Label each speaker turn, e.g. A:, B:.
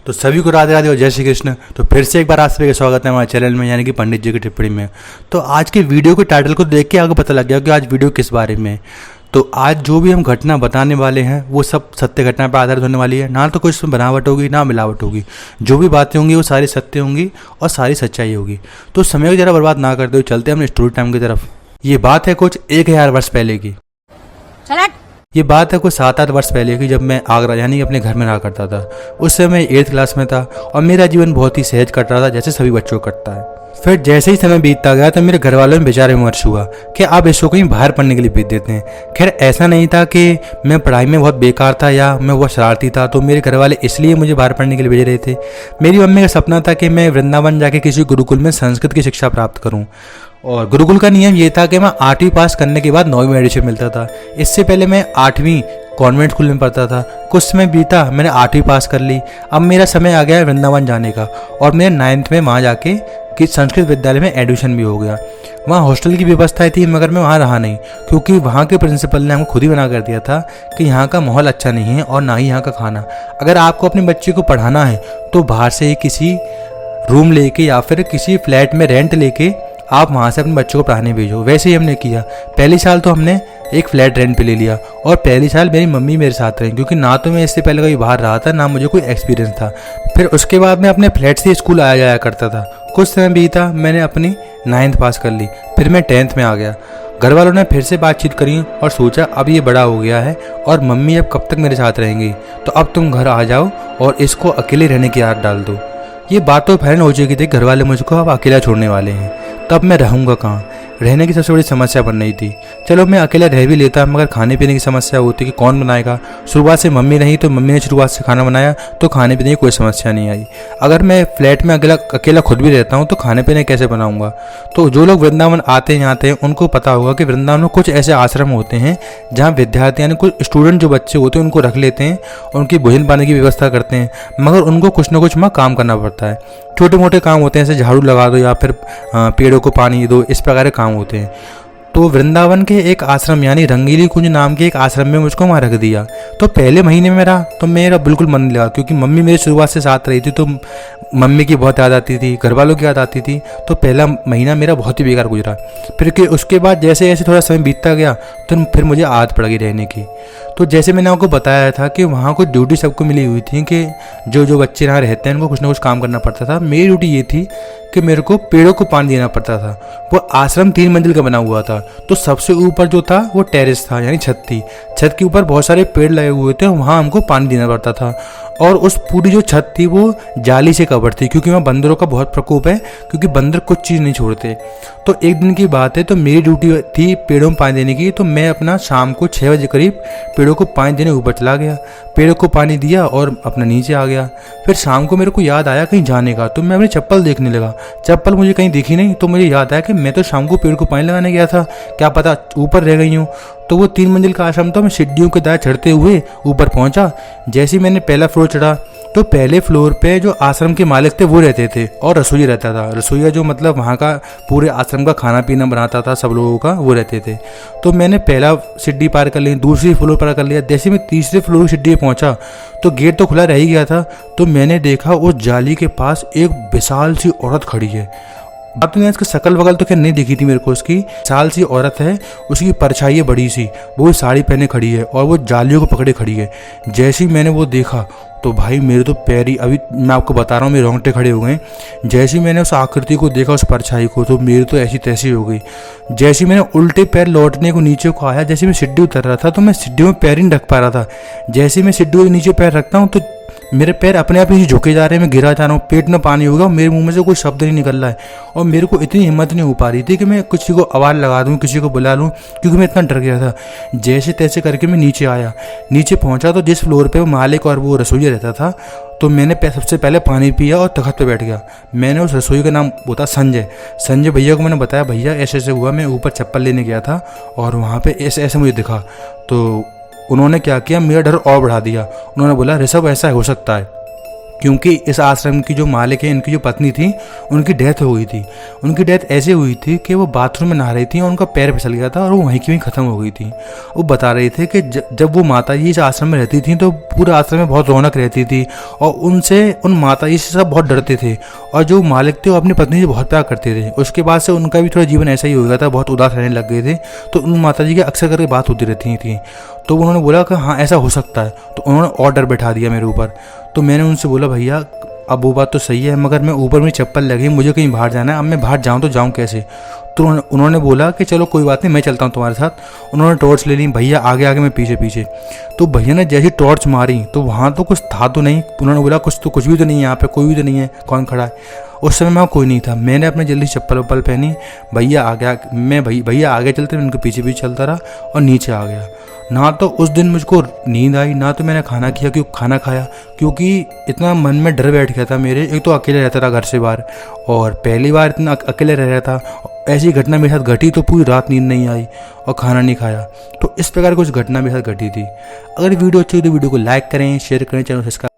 A: तो सभी को राधे राधे और जय श्री कृष्ण। तो फिर से एक बार आप सभी का स्वागत है हमारे चैनल में, यानी कि पंडित जी की टिप्पणी में। तो आज की वीडियो के टाइटल को देख के आपको पता लग गया कि आज वीडियो किस बारे में है। तो आज जो भी हम घटना बताने वाले हैं वो सब सत्य घटना पर आधारित होने वाली है। ना तो कुछ इसमें बनावट होगी ना मिलावट होगी। जो भी बातें होंगी वो सारी सत्य होंगी और सारी सच्चाई होगी। तो समय को जरा बर्बाद ना करते हुए चलते हैं अपने स्टोरी टाइम की तरफ। ये बात है कुछ 1000 वर्ष पहले की। ये बात है कुछ 7-8 वर्ष पहले की, जब मैं आगरा यानी कि अपने घर में रहा करता था। उस समय 8th क्लास में था और मेरा जीवन बहुत ही सहज कट रहा था, जैसे सभी बच्चों को कटता है। फिर जैसे ही समय बीतता गया तो मेरे घर वालों में बेचारे विमर्श हुआ कि आप इसको कहीं बाहर पढ़ने के लिए भेज देते हैं। खैर ऐसा नहीं था कि मैं पढ़ाई में बहुत बेकार था या मैं बहुत शरारती था, तो मेरे घर वाले इसलिए मुझे बाहर पढ़ने के लिए भेज रहे थे। मेरी मम्मी का सपना था कि मैं वृंदावन जाके किसी गुरुकुल में संस्कृत की शिक्षा प्राप्त करूँ। और गुरुकुल का नियम ये था कि मैं 8वीं पास करने के बाद 9वीं में एडमिशन मिलता था। इससे पहले मैं 8वीं कॉन्वेंट स्कूल में पढ़ता था। कुछ समय बीता, मैंने 8वीं पास कर ली। अब मेरा समय आ गया है वृंदावन जाने का और मेरे 9th में वहाँ जाके कि संस्कृत विद्यालय में एडमिशन भी हो गया। वहाँ हॉस्टल की व्यवस्था थी, मगर मैं वहाँ रहा नहीं, क्योंकि वहाँ के प्रिंसिपल ने हमको खुद ही मना कर दिया था कि यहाँ का माहौल अच्छा नहीं है और ना ही यहाँ का खाना। अगर आपको अपने बच्चे को पढ़ाना है तो बाहर से ही किसी रूम लेके या फिर किसी फ्लैट में रेंट लेके आप वहाँ से अपने बच्चों को पढ़ाने भेजो। वैसे ही हमने किया। पहली साल तो हमने एक फ्लैट रेंट पे ले लिया और पहली साल मेरी मम्मी मेरे साथ रही, क्योंकि ना तो मैं इससे पहले कभी बाहर रहा था ना मुझे कोई एक्सपीरियंस था। फिर उसके बाद मैं अपने फ्लैट से स्कूल आया जाया करता था। कुछ समय बीता, मैंने अपनी 9th पास कर ली। फिर मैं 10th में आ गया। घर वालों ने फिर से बातचीत करी और सोचा अब ये बड़ा हो गया है और मम्मी अब कब तक मेरे साथ रहेंगी, तो अब तुम घर आ जाओ और इसको अकेले रहने की आदत डाल दो। ये बात तो फाइनल हो चुकी थी, घर वाले मुझको अब अकेला छोड़ने वाले हैं। तब मैं रहूँगा कहाँ? रहने की सबसे बड़ी समस्या बन रही थी। चलो मैं अकेला रह भी लेता, मगर खाने पीने की समस्या होती कि कौन बनाएगा। शुरुआत से मम्मी नहीं, तो मम्मी ने शुरुआत से खाना बनाया तो खाने पीने की कोई समस्या नहीं आई। अगर मैं फ्लैट में अकेला खुद भी रहता हूँ तो खाने पीने कैसे बनाऊँगा? तो जो लोग वृंदावन आते हैं उनको पता होगा कि वृंदावन में कुछ ऐसे आश्रम होते हैं जहाँ विद्यार्थी यानी कुछ स्टूडेंट जो बच्चे होते हैं उनको रख लेते हैं, उनकी भोजन पानी की व्यवस्था करते हैं, मगर उनको कुछ ना कुछ काम करना पड़ता है। छोटे मोटे काम होते हैं, जैसे झाड़ू लगा दो या फिर पेड़ों को पानी दो, इस प्रकार के काम होते हैं। तो वृंदावन के एक आश्रम यानी रंगीली कुंज नाम के एक आश्रम में मुझको वहाँ रख दिया। तो पहले महीने में मेरा बिल्कुल मन नहीं लगा, क्योंकि मम्मी मेरी शुरुआत से साथ रही थी, तो मम्मी की बहुत याद आती थी, घर वालों की याद आती थी। तो पहला महीना मेरा बहुत ही बेकार गुजरा। फिर उसके बाद जैसे जैसे थोड़ा समय बीतता गया तो फिर मुझे आदत पड़ गई रहने की। तो जैसे मैंने आपको बताया था कि वहाँ कुछ ड्यूटी सबको मिली हुई थी कि जो बच्चे यहाँ रहते हैं उनको कुछ ना कुछ काम करना पड़ता था। मेरी ड्यूटी ये थी कि मेरे को पेड़ों को पानी देना पड़ता था। वो आश्रम 3 मंजिल का बना हुआ था, तो सबसे ऊपर जो था वो टेरेस था यानी छत थी। छत के ऊपर बहुत सारे पेड़ लगे हुए थे, वहाँ हमको पानी देना पड़ता था। और उस पूरी जो छत थी वो जाली से कवर थी, क्योंकि वहाँ बंदरों का बहुत प्रकोप है, क्योंकि बंदर कुछ चीज़ नहीं छोड़ते। तो एक दिन की बात है, तो मेरी ड्यूटी थी पेड़ों में पानी देने की। तो मैं अपना शाम को 6 बजे करीब पेड़ों को पानी देने ऊपर चला गया। पेड़ों को पानी दिया और अपना नीचे आ गया। फिर शाम को मेरे को याद आया कहीं जाने का, तो मैं अपनी चप्पल देखने लगा। चप्पल मुझे कहीं दिखी नहीं, तो मुझे याद आया कि मैं तो शाम को पेड़ को पानी लगाने गया था, क्या पता ऊपर रह गई हूँ। तो वो 3 मंजिल का आश्रम था। मैं सीढ़ियों के दाएं चढ़ते हुए ऊपर पहुंचा। जैसे ही मैंने पहला फ्लोर चढ़ा तो पहले फ्लोर पे जो आश्रम के मालिक थे वो रहते थे और रसोई रहता था। रसोईया जो मतलब वहाँ का पूरे आश्रम का खाना पीना बनाता था सब लोगों का, वो रहते थे। तो मैंने पहला सीढ़ी पार कर ली, दूसरी फ्लोर पार कर लिया। जैसे मैं तीसरे फ्लोर की सीढ़ी पहुँचा तो गेट तो खुला रह ही गया था। तो मैंने देखा उस जाली के पास एक विशाल सी औरत खड़ी है। अब तो इसकी शकल वगल तो क्या नहीं दिखी थी मेरे को। उसकी विशाल सी औरत है, उसकी परछाई है बड़ी सी, वो साड़ी पहने खड़ी है और वो जालियों को पकड़े खड़ी है। जैसे ही मैंने वो देखा तो भाई मेरे तो पैर ही, अभी मैं आपको बता रहा हूँ, मेरे रोंगटे खड़े हो गए। जैसे ही मैंने उस आकृति को देखा, उस परछाई को, तो मेरी तो ऐसी तैसी हो गई। जैसे ही मैंने उल्टे पैर लौटने को नीचे को आया, जैसे मैं सीढ़ी उतर रहा था तो मैं सीढ़ी में पैर ही नहीं रख पा रहा था। जैसे मैं सीढ़ी के नीचे पैर रखता हूँ तो मेरे पैर अपने आप ही झुके जा रहे हैं, मैं गिरा जा रहा हूँ, पेट में पानी होगा, मेरे मुंह में से कोई शब्द नहीं निकल रहा है। और मेरे को इतनी हिम्मत नहीं हो पा रही थी कि मैं किसी को आवाज़ लगा दूँ, किसी को बुला लूँ, क्योंकि मैं इतना डर गया था। जैसे तैसे करके मैं नीचे आया। नीचे पहुँचा तो जिस फ्लोर पे वो मालिक और वो रसोईया रहता था, तो मैंने सबसे पहले पानी पिया और तख्त पे बैठ गया। मैंने उस रसोई का नाम होता संजय भैया को मैंने बताया, भैया ऐसे ऐसे हुआ, मैं ऊपर चप्पल लेने गया था और वहाँ पे ऐसे ऐसे मुझे दिखा। तो उन्होंने क्या किया, मेरा डर और बढ़ा दिया। उन्होंने बोला ऋषभ ऐसा हो सकता है, क्योंकि इस आश्रम की जो मालिक है, इनकी जो पत्नी थी, उनकी डेथ हो गई थी। उनकी डेथ ऐसे हुई थी कि वो बाथरूम में नहा रही थी और उनका पैर फिसल गया था और वो वहीं की वहीं ख़त्म हो गई थी। वो बता रहे थे कि जब वो माता जी इस आश्रम में रहती थी तो पूरे आश्रम में बहुत रौनक रहती थी और उन माता जी से सब बहुत डरते थे, और जो मालिक थे वो अपनी पत्नी से बहुत प्यार करते थे। उसके बाद से उनका भी थोड़ा जीवन ऐसा ही हो गया था, बहुत उदास रहने लग गए थे। तो उन माता जी की अक्सर करके बात होती रहती थी। तो उन्होंने बोला कि हाँ ऐसा हो सकता है, तो उन्होंने ऑर्डर बैठा दिया मेरे ऊपर। तो मैंने उनसे बोला भैया अब वो बात तो सही है, मगर मैं ऊपर मेरी चप्पल लगी, मुझे कहीं बाहर जाना है, अब मैं बाहर जाऊँ तो जाऊँ कैसे। तो उन्होंने बोला कि चलो कोई बात नहीं, मैं चलता हूँ तुम्हारे साथ। उन्होंने टॉर्च ले ली, भैया आगे आगे मैं पीछे पीछे। तो भैया ने जैसी टॉर्च मारी तो वहाँ तो कुछ था तो नहीं। उन्होंने बोला कुछ भी तो नहीं है यहाँ पे, कोई भी तो नहीं है, कौन खड़ा है। उस समय वहाँ कोई नहीं था। मैंने अपने जल्दी चप्पल वप्पल पहनी, भैया आगे चलते, उनके पीछे पीछे चलता रहा और नीचे आ गया। ना तो उस दिन मुझको नींद आई, ना तो मैंने खाना खाया, क्योंकि इतना मन में डर बैठ गया था मेरे। एक तो अकेले रहता था घर से बाहर, और पहली बार इतना अकेले रह रहा था। ऐसी घटना मेरे साथ घटी तो पूरी रात नींद नहीं आई और खाना नहीं खाया। तो इस प्रकार कुछ घटना मेरे साथ घटी थी। अगर वीडियो अच्छी हो तो वीडियो को लाइक करें, शेयर करें, चैनल सब्सक्राइब